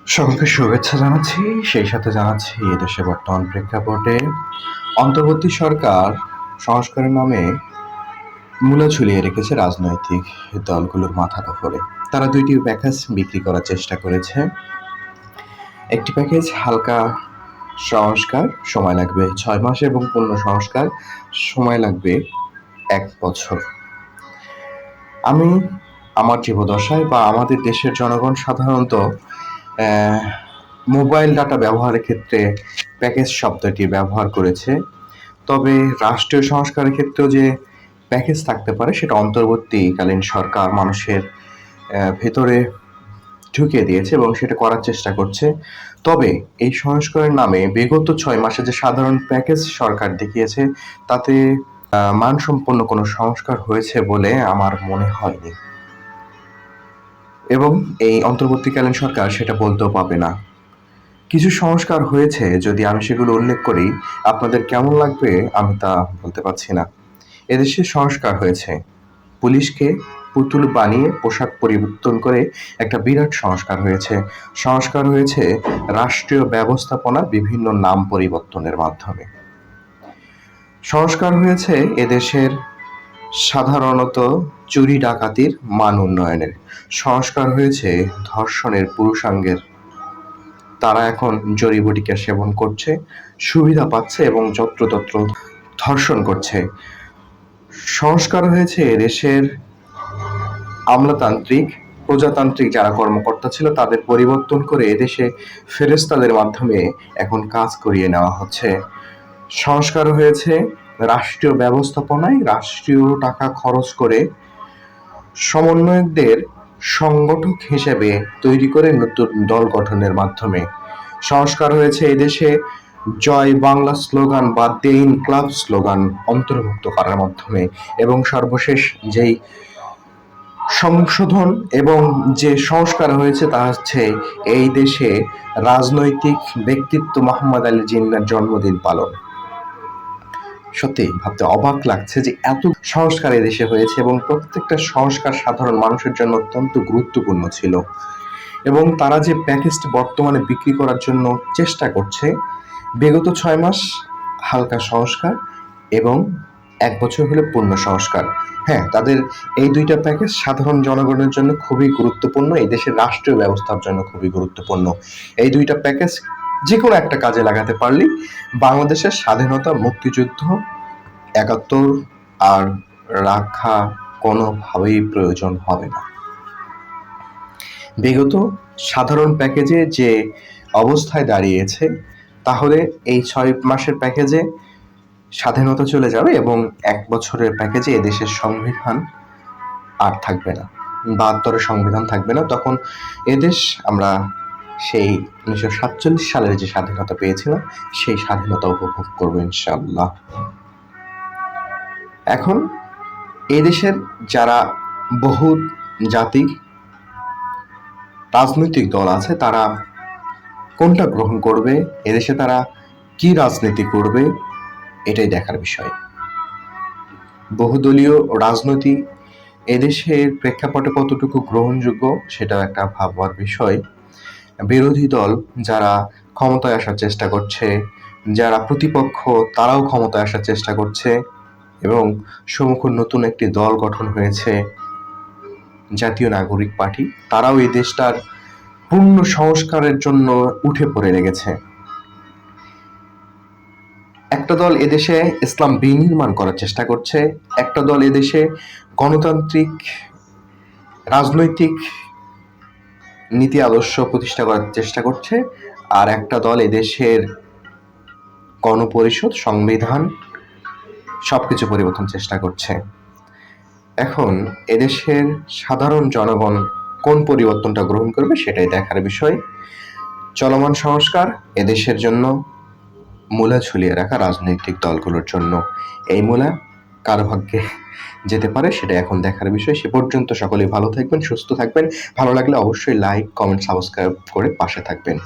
সকলকে শুভেচ্ছা জানাচ্ছি। সেই সাথে জানাচ্ছি এদেশে বর্তমান প্রেক্ষাপটে অন্তর্বর্তী সরকার সংস্কারের নামে মূলা ঝুলিয়ে রেখেছে রাজনৈতিক দলগুলোর মাথার উপরে। তারা দুইটি প্যাকেজ বিক্রি করার চেষ্টা করেছে। একটি প্যাকেজ হালকা সংস্কার, সময় লাগবে 6 মাস, এবং পূর্ণ সংস্কার সময় লাগবে 1 বছর। আমি আমার জীবদশায় বা আমাদের দেশের জনগণ সাধারণত মোবাইল ডাটা ব্যবহারের ক্ষেত্রে প্যাকেজ শব্দটি ব্যবহার করেছে। তবে রাষ্ট্রীয় সংস্কারের ক্ষেত্রেও যে প্যাকেজ থাকতে পারে সেটা অন্তর্বর্তীকালীন সরকার মানুষের ভেতরে ঢুকিয়ে দিয়েছে এবং সেটা করার চেষ্টা করছে। তবে এই সংস্কারের নামে বিগত 6 মাসে যে সাধারণ প্যাকেজ সরকার দেখিয়েছে তাতে মানসম্পন্ন কোনো সংস্কার হয়েছে বলে আমার মনে হয়নি, এবং এই অন্তর্বর্তীকালীন সরকার সেটা বলতেও পাবে না। কিছু সংস্কার হয়েছে, যদি আমি সেগুলো উল্লেখ করি আপনাদের কেমন লাগবে আমি তা বলতে পারছি না। এদেশে সংস্কার হয়েছে, পুলিশকে পুতুল বানিয়ে পোশাক পরিবর্তন করে একটা বিরাট সংস্কার হয়েছে। সংস্কার হয়েছে রাষ্ট্রীয় ব্যবস্থাপনা বিভিন্ন নাম পরিবর্তনের মাধ্যমে। সংস্কার হয়েছে এদেশের সাধারণত চুরি ডাকাতির মান উন্নয়নের। সংস্কার হয়েছে ধর্ষণের পুরুষাঙ্গের। তারা এখন জড়িবুটিকা সেবন করছে, সুবিধা পাচ্ছে এবং যত্রতত্র ধর্ষণ করছে। সংস্কার হয়েছে দেশের আমলাতান্ত্রিক প্রজাতান্ত্রিক যারা কর্মকর্তা ছিল তাদের পরিবর্তন করে এদেশে ফেরেশতাদের মাধ্যমে এখন কাজ করিয়ে নেওয়া হচ্ছে। সংস্কার হয়েছে রাষ্ট্রীয় ব্যবস্থাপনায় রাষ্ট্রীয় টাকা খরচ করে সমন্বয়কদের সংগঠক হিসেবে তৈরি করে নতুন দল গঠনের মাধ্যমে। সংস্কার হয়েছে এদেশে জয় বাংলা স্লোগান বাদ দিয়ে ইনক্লাব স্লোগান অন্তর্ভুক্ত করার মাধ্যমে। এবং সর্বশেষ যেই সংশোধন এবং যে সংস্কার হয়েছে তা হচ্ছে এই দেশে রাজনৈতিক ব্যক্তিত্ব মোহাম্মদ আলী জিন্নাহর জন্মদিন পালন। সত্যি ভাবতে অবাক লাগছে যে এত সংস্কার এদেশে হয়েছে এবং প্রত্যেকটা সংস্কার সাধারণ মানুষের জন্য অত্যন্ত গুরুত্বপূর্ণ ছিল। এবং তারা যে প্যাকেজটি বর্তমানে বিক্রি করার জন্য চেষ্টা করছে, বিগত 6 মাস হালকা সংস্কার এবং 1 বছর হলে পূর্ণ সংস্কার। হ্যাঁ, তাদের এই দুইটা প্যাকেজ সাধারণ জনগণের জন্য খুবই গুরুত্বপূর্ণ, এই দেশের রাষ্ট্রীয় ব্যবস্থার জন্য খুবই গুরুত্বপূর্ণ। এই দুইটা প্যাকেজ যে কোনো একটা কাজে লাগাতে পারলেই বাংলাদেশের স্বাধীনতা, মুক্তিযুদ্ধ, 71 আর রাখা কোনোভাবেই প্রয়োজন হবে না। বিগত সাধারণ প্যাকেজে যে অবস্থায় দাঁড়িয়েছে, তাহলে এই 6 মাসের প্যাকেজে স্বাধীনতা চলে যাবে এবং 1 বছরের প্যাকেজে এদেশের সংবিধান আর থাকবে না, 72 সংবিধান থাকবে না। তখন এদেশ আমরা সেই 1947 সালের যে স্বাধীনতা পেয়েছিলাম সেই স্বাধীনতা উপভোগ করবো ইনশাআল্লাহ। এখন এদেশের যারা বহু জাতিক রাজনৈতিক দল আছে তারা কোনটা গ্রহণ করবে, এদেশে তারা কি রাজনীতি করবে, এটাই দেখার বিষয়। বহুদলীয় রাজনীতি এদেশের প্রেক্ষাপটে কতটুকু গ্রহণযোগ্য সেটা একটা ভাববার বিষয়। বিরোধী দল যারা ক্ষমতায় আসার চেষ্টা করছে, যারা প্রতিপক্ষ তারাও ক্ষমতায় আসার চেষ্টা করছে, এবং সম্মুখ নতুন একটি দল গঠন হয়েছে জাতীয় নাগরিক পার্টি, তারাও এই দেশটার পূর্ণ সংস্কারের জন্য উঠে পড়ে লেগেছে। একটা দল এদেশে ইসলাম বিনির্মাণ করার চেষ্টা করছে, একটা দল এদেশে গণতান্ত্রিক রাজনৈতিক নীতি আদর্শ প্রতিষ্ঠা করার চেষ্টা করছে, আর একটা দল এদেশের গণপরিষদ, সংবিধান সবকিছু পরিবর্তন চেষ্টা করছে। এখন এদেশের সাধারণ জনগণ কোন পরিবর্তনটা গ্রহণ করবে সেটাই দেখার বিষয়। চলমান সংস্কার এদেশের জন্য মূলা ঝুলিয়ে রাখা রাজনৈতিক দলগুলোর জন্য। এই মূলা কার ভাগ্যে যেতে পারে সেটা এখন দেখার বিষয়। সে পর্যন্ত সকলেই ভালো থাকবেন, সুস্থ থাকবেন। ভালো লাগলে অবশ্যই লাইক, কমেন্ট, সাবস্ক্রাইব করে পাশে থাকবেন।